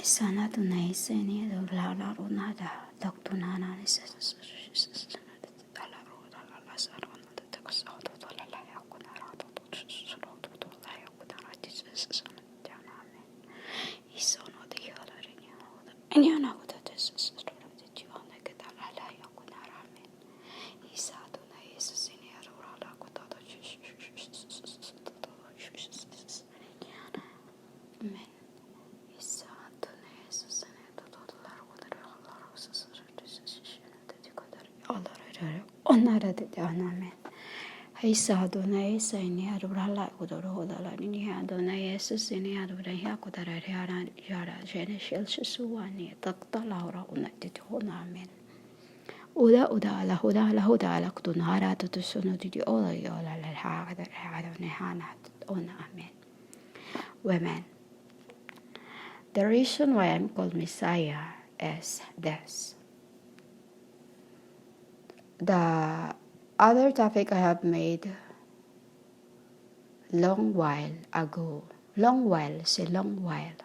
Sana tunai seni la la runada doktunana Amen. Hay sa Adonai sa ini adurala kudoro dala ini Adonai Jesus ini aduraya kudara yara yara jene shel suwani takta laura unati tona amen. Uda ala huda ala huda ala kudunara tutusuno di ola yola la hada nehana ona amen. Women. The reason why I'm called Messiah is this. The other topic I have made long while ago. Long while, say long while.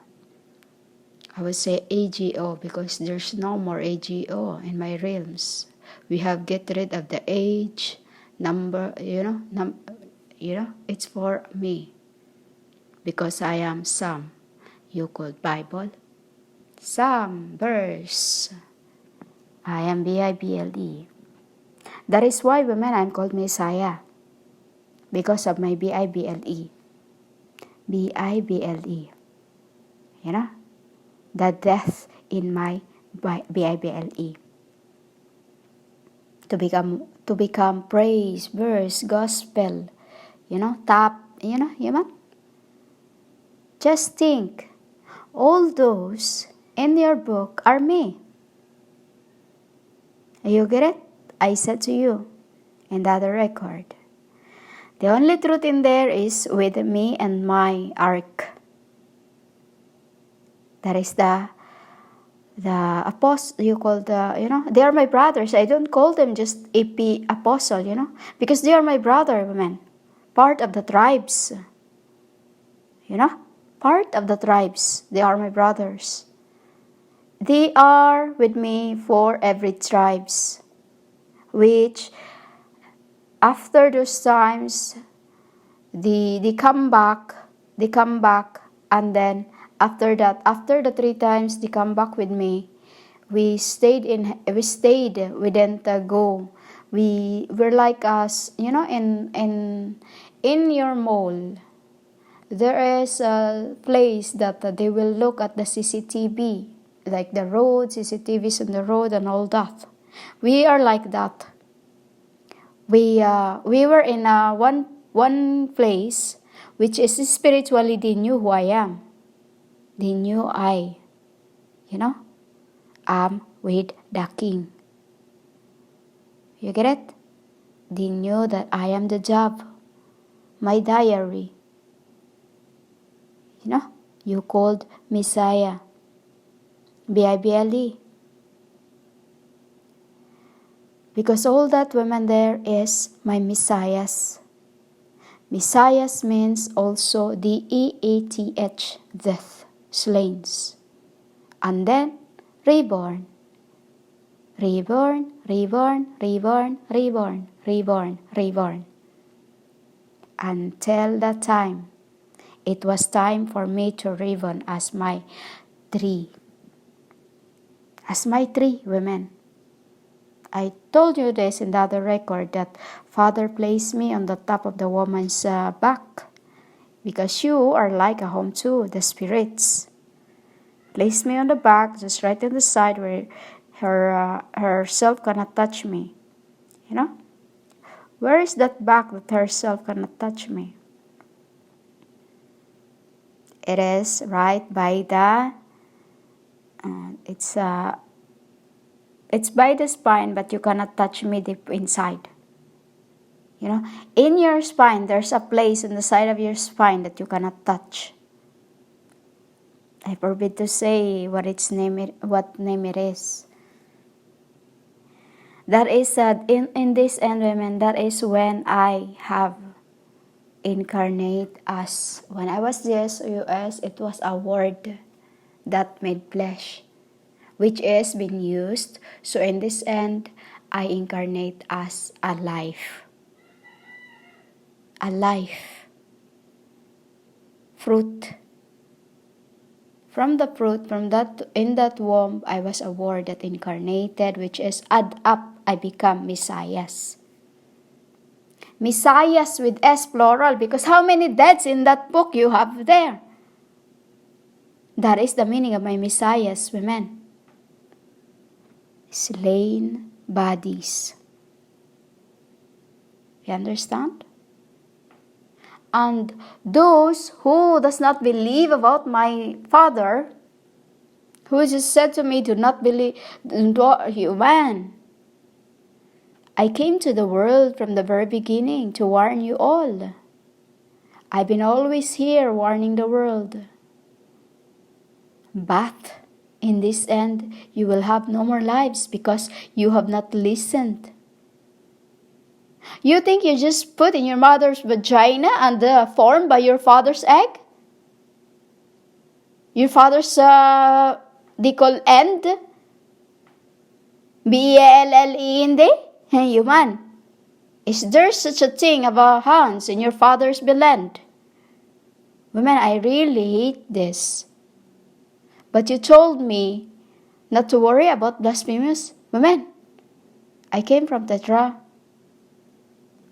I would say AGO because there's no more AGO in my realms. We have get rid of the age, number, it's for me. Because I am some. You called Bible. Some verse. I am Bible. That is why women I'm called Messiah. Because of my Bible. Bible. You know? The death in my Bible. To become praise, verse, gospel. Just think. All those in your book are me. You get it? I said to you in the other record. The only truth in there is with me and my ark. That is the apostle, you call they are my brothers. I don't call them just AP apostle, because they are my brother, women. Part of the tribes. Part of the tribes. They are my brothers. They are with me for every tribes. Which, after those times, they come back, and then after that, after the 3 times they come back with me, we stayed, we didn't go. We were like us, in your mall. There is a place that they will look at the CCTV, like the road, CCTVs on the road and all that. We are like that. We were in one place, which is spiritually they knew who I am. They knew I'm with the king. You get it? They knew that I am the job. My diary. You called Messiah. Bible. Because all that women there is my Messiahs. Messiahs means also DEATH, death, slains. And then reborn. Reborn. Until that time, it was time for me to reborn as my tree. As my tree, women. I told you this in the other record that Father placed me on the top of the woman's back because you are like a home too, the spirits. Placed me on the back, just right on the side where herself cannot touch me. Where is that back that herself cannot touch me? It is right by the, it's by the spine, but you cannot touch me deep inside. In your spine, there's a place on the side of your spine that you cannot touch. I forbid to say what name it is. That is in this end, women. That is when I have incarnate as when I was US. It was a word that made flesh, which is being used. So in this end, I incarnate as a life. A life. Fruit. From the fruit, in that womb, I was a word that incarnated, which is add up, I become Messiahs. Messiahs with S plural, because how many deaths in that book you have there? That is the meaning of my Messiahs, women. Slain bodies. You understand? And those who does not believe about my Father, who just said to me, do not believe, human. I came to the world from the very beginning to warn you all. I've been always here warning the world. But in this end, you will have no more lives because you have not listened. You think you just put in your mother's vagina and formed by your father's egg? Your father's, they call end? B-A-L-L-E-N-D? Hey, human. Is there such a thing about hands in your father's blend? Women, I really hate this. But you told me not to worry about blasphemous. Women, I came from Tetra.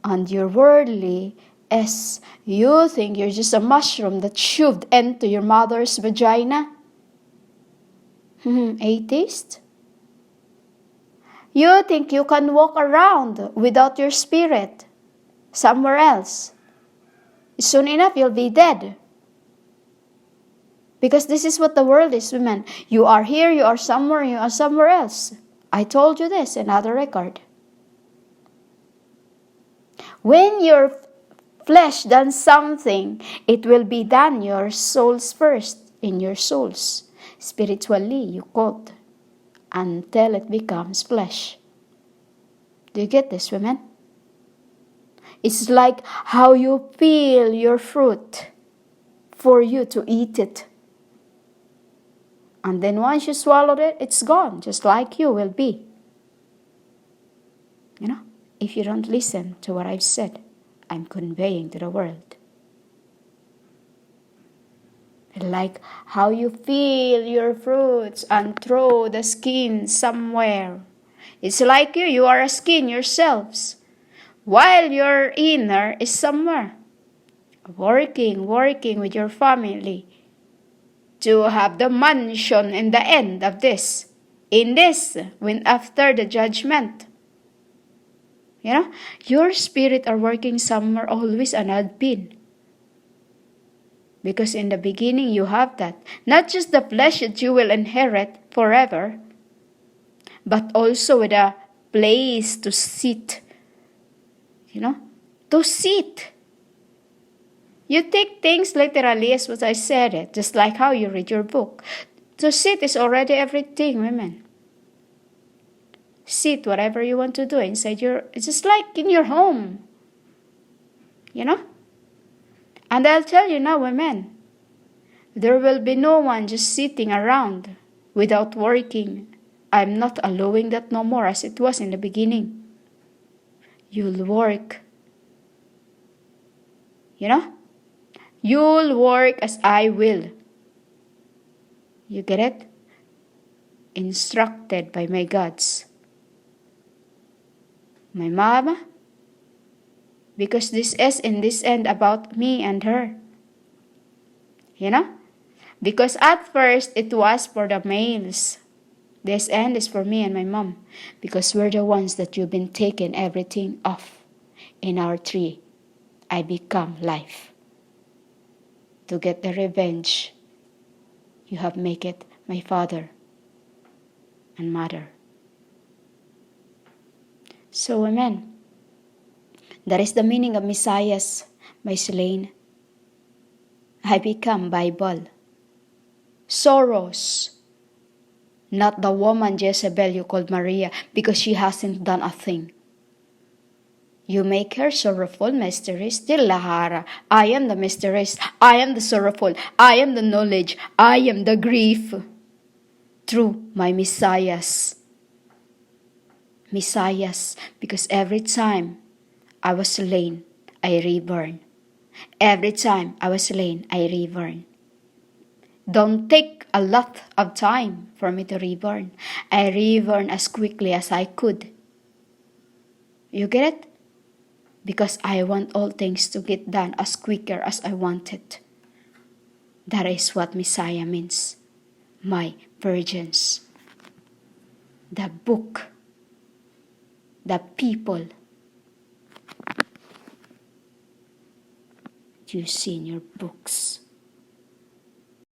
And you're worldly as you think you're just a mushroom that shoved into your mother's vagina. Atheist? You think you can walk around without your spirit somewhere else. Soon enough, you'll be dead. Because this is what the world is, women. You are here, you are somewhere else. I told you this in other record. When your flesh does something, it will be done your souls first, in your souls. Spiritually, you quote, until it becomes flesh. Do you get this, women? It's like how you peel your fruit for you to eat it. And then once you swallowed it, it's gone, just like you will be. You know, if you don't listen to what I've said, I'm conveying to the world. Like how you peel your fruits and throw the skin somewhere. It's like you are a skin yourselves, while your inner is somewhere. Working with your family to have the mansion in the end of this. In this, when after the judgment. You know, your spirit are working somewhere always an adpin. Because in the beginning you have that. Not just the flesh that you will inherit forever, but also with a place to sit. You know, to sit. You take things literally as what I said it, just like how you read your book. To sit is already everything, women. Sit whatever you want to do inside it's just like in your home. You know? And I'll tell you now, women, there will be no one just sitting around without working. I'm not allowing that no more as it was in the beginning. You'll work. You know? You'll work as I will. You get it? Instructed by my gods. My mama. Because this is in this end about me and her. You know? Because at first it was for the males. This end is for me and my mom. Because we're the ones that you've been taking everything off in our tree. I become life. To get the revenge, you have make it my father and mother. So, amen. That is the meaning of Messiahs, my slain. I become Bible. Sorrows. Not the woman Jezebel you called Maria because she hasn't done a thing. You make her sorrowful, mysteries, Dilahara. I am the mysteries, I am the sorrowful, I am the knowledge, I am the grief. Through my Messiahs. Messiahs, because every time I was slain, I reborn. Every time I was slain, I reborn. Don't take a lot of time for me to reborn. I reborn as quickly as I could. You get it? Because I want all things to get done as quicker as I want it. That is what Messiah means. My virgins. The book. The people. You see in your books.